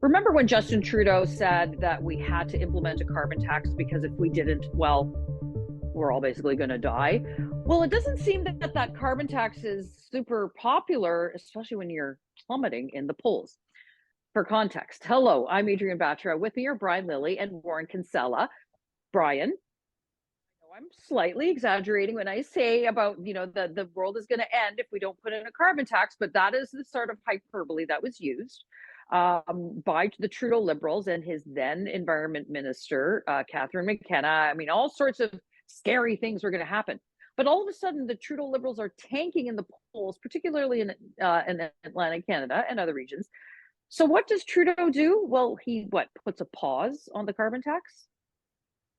Remember when Justin Trudeau said that we had to implement a carbon tax because if we didn't, well, we're all basically going to die? Well, it doesn't seem that that carbon tax is super popular, especially when you're plummeting in the polls. For context, hello, I'm Adrienne Batra. With me are Brian Lilley and Warren Kinsella. Brian, I'm slightly exaggerating when I say about, the world is going to end if we don't put in a carbon tax, but that is the sort of hyperbole that was used by the Trudeau Liberals and his then Environment Minister, Catherine McKenna. I mean, all sorts of scary things were going to happen. But all of a sudden, the Trudeau Liberals are tanking in the polls, particularly in Atlantic Canada and other regions. So what does Trudeau do? Well, he puts a pause on the carbon tax?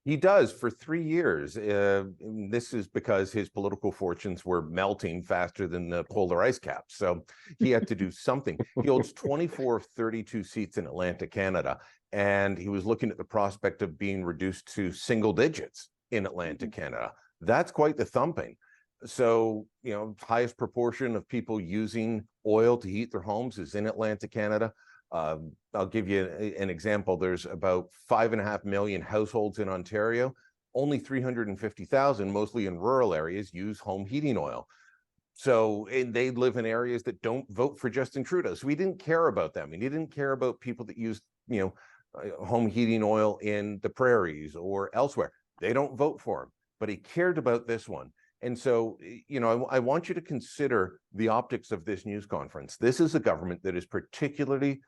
He does for 3 years. This is because his political fortunes were melting faster than the polar ice caps. So he had to do something. He holds 24 of 32 seats in Atlantic Canada, and he was looking at the prospect of being reduced to single digits in Atlantic Canada. That's quite the thumping. So, highest proportion of people using oil to heat their homes is in Atlantic Canada. I'll give you an example. There's about 5.5 million households in Ontario. Only 350,000, mostly in rural areas, use home heating oil. So they live in areas that don't vote for Justin Trudeau. So we didn't care about them. And he didn't care about people that use, home heating oil in the prairies or elsewhere. They don't vote for him. But he cared about this one. And so, I want you to consider the optics of this news conference. This is a government that is particularly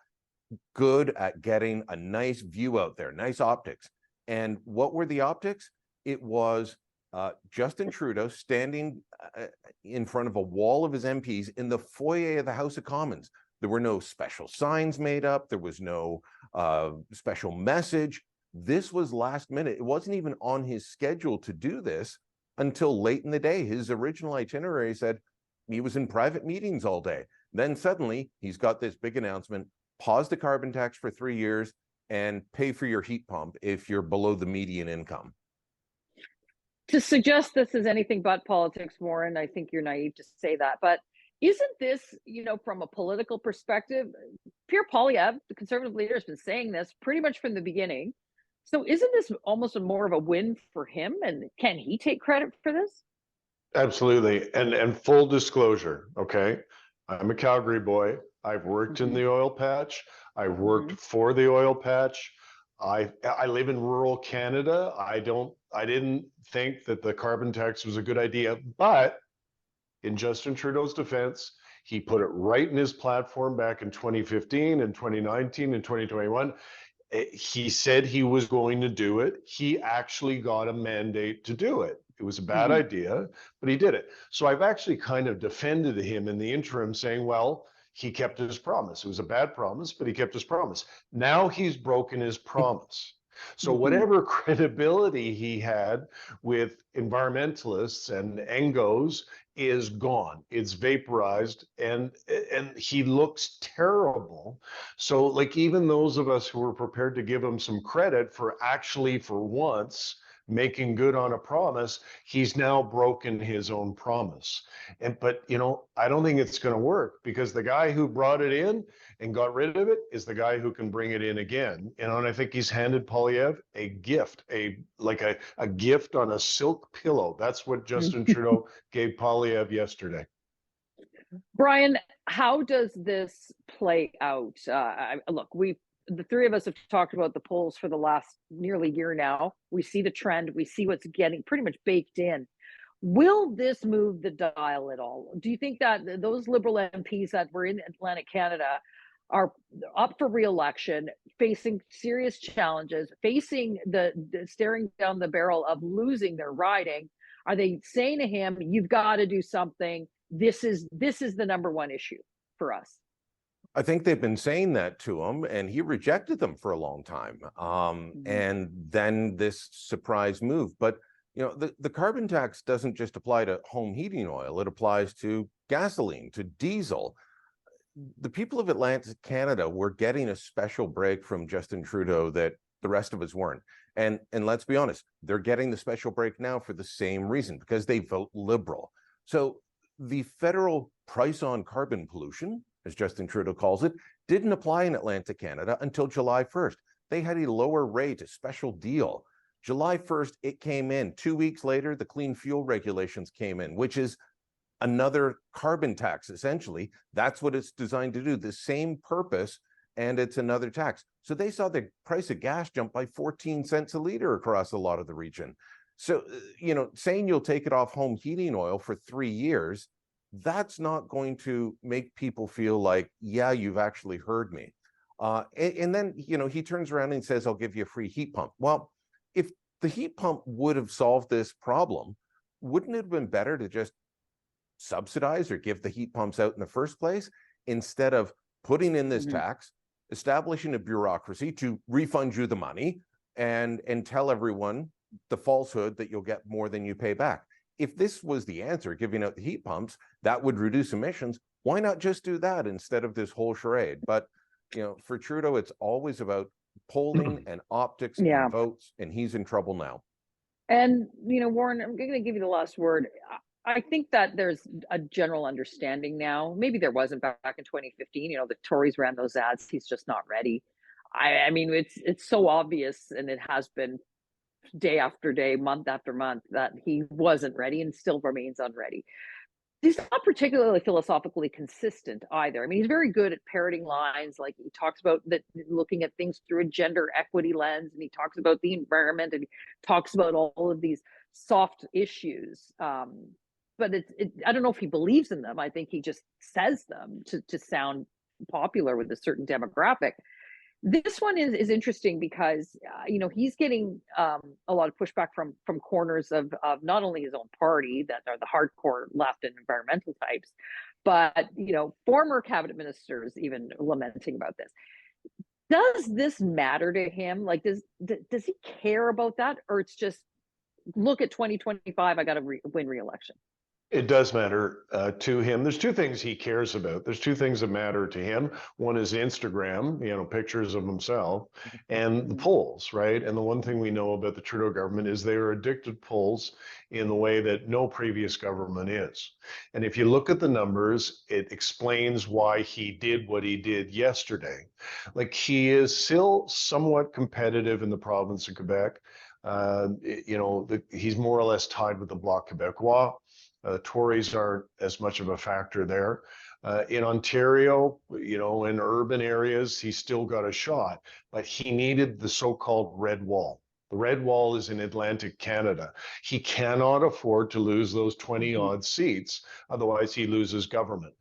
good at getting a nice view out there, nice optics. And what were the optics? It was Justin Trudeau standing in front of a wall of his MPs in the foyer of the House of Commons. There were no special signs made up. There was no special message. This was last minute. It wasn't even on his schedule to do this until late in the day. His original itinerary said he was in private meetings all day. Then suddenly he's got this big announcement: pause the carbon tax for 3 years and pay for your heat pump if you're below the median income. To suggest this is anything but politics, Warren, I think you're naive to say that. But isn't this, from a political perspective, Pierre Poilievre, the Conservative leader, has been saying this pretty much from the beginning. So isn't this almost more of a win for him? And can he take credit for this? Absolutely. And full disclosure, okay? I'm a Calgary boy. I've worked in the oil patch. I've worked for the oil patch. I live in rural Canada. I didn't think that the carbon tax was a good idea, but in Justin Trudeau's defense, he put it right in his platform back in 2015 and 2019 and 2021. He said he was going to do it. He actually got a mandate to do it. It was a bad idea, but he did it. So I've actually kind of defended him in the interim, saying, well, he kept his promise. It was a bad promise, but he kept his promise. Now he's broken his promise. So whatever credibility he had with environmentalists and NGOs is gone. It's vaporized, and he looks terrible. So like, even those of us who were prepared to give him some credit for actually, for once, making good on a promise, he's now broken his own promise. But I don't think it's going to work, because the guy who brought it in and got rid of it is the guy who can bring it in again. And I think he's handed Poilievre a gift, a gift on a silk pillow. That's what Justin Trudeau gave Poilievre yesterday. Brian, how does this play out? Look, the three of us have talked about the polls for the last nearly year now. We see the trend. We see what's getting pretty much baked in. Will this move the dial at all? Do you think that those Liberal MPs that were in Atlantic Canada are up for re-election, facing serious challenges, facing the staring down the barrel of losing their riding? Are they saying to him, you've got to do something? This is the number one issue for us? I think they've been saying that to him, and he rejected them for a long time. And then this surprise move. But, the carbon tax doesn't just apply to home heating oil. It applies to gasoline, to diesel. The people of Atlantic Canada were getting a special break from Justin Trudeau that the rest of us weren't. And let's be honest, they're getting the special break now for the same reason, because they vote Liberal. So the federal price on carbon pollution, as Justin Trudeau calls it, didn't apply in Atlantic Canada until July 1st. They had a lower rate, a special deal. July 1st, it came in. 2 weeks later, the clean fuel regulations came in, which is another carbon tax, essentially. That's what it's designed to do, the same purpose, and it's another tax. So they saw the price of gas jump by 14 cents a liter across a lot of the region. So, saying you'll take it off home heating oil for 3 years, that's not going to make people feel like, yeah, you've actually heard me. And then, he turns around and says, I'll give you a free heat pump. Well, if the heat pump would have solved this problem, wouldn't it have been better to just subsidize or give the heat pumps out in the first place instead of putting in this tax, establishing a bureaucracy to refund you the money and tell everyone the falsehood that you'll get more than you pay back? If this was the answer, giving out the heat pumps, that would reduce emissions. Why not just do that instead of this whole charade? But, for Trudeau, it's always about polling and optics and votes, and he's in trouble now. And, Warren, I'm going to give you the last word. I think that there's a general understanding now. Maybe there wasn't back in 2015. The Tories ran those ads. He's just not ready. I mean, it's so obvious, and it has been day after day, month after month, that he wasn't ready and still remains unready. He's not particularly philosophically consistent either. I mean, he's very good at parroting lines. Like, he talks about that, looking at things through a gender equity lens, and he talks about the environment, and he talks about all of these soft issues. But I don't know if he believes in them. I think he just says them to sound popular with a certain demographic. This one is interesting because he's getting a lot of pushback from corners of not only his own party, that are the hardcore left and environmental types, but former cabinet ministers even lamenting about this. Does this matter to him? Like, does he care about that, or it's just, look at 2025, I got to win re-election? It does matter to him. There's two things he cares about. There's two things that matter to him. One is Instagram, pictures of himself, and the polls, right? And the one thing we know about the Trudeau government is they are addicted polls in the way that no previous government is. And if you look at the numbers, it explains why he did what he did yesterday. Like, he is still somewhat competitive in the province of Quebec. He's more or less tied with the Bloc Québécois. Tories aren't as much of a factor there. In Ontario, in urban areas, he's still got a shot, but he needed the so-called red wall. The red wall is in Atlantic Canada. He cannot afford to lose those 20-odd seats, otherwise he loses government.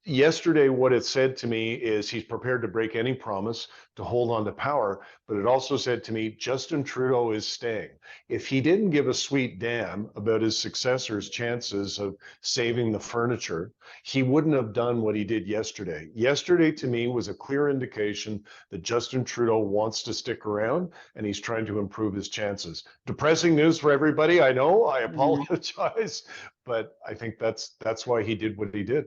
Yesterday, what it said to me is he's prepared to break any promise to hold on to power, but it also said to me, Justin Trudeau is staying. If he didn't give a sweet damn about his successor's chances of saving the furniture, he wouldn't have done what he did yesterday. Yesterday, to me, was a clear indication that Justin Trudeau wants to stick around, and he's trying to improve his chances. Depressing news for everybody, I know, I apologize, but I think that's why he did what he did.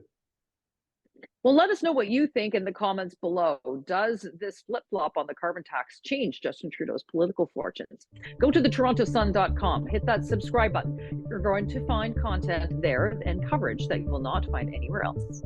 Well, let us know what you think in the comments below. Does this flip-flop on the carbon tax change Justin Trudeau's political fortunes? Go to theTorontoSun.com, hit that subscribe button. You're going to find content there and coverage that you will not find anywhere else.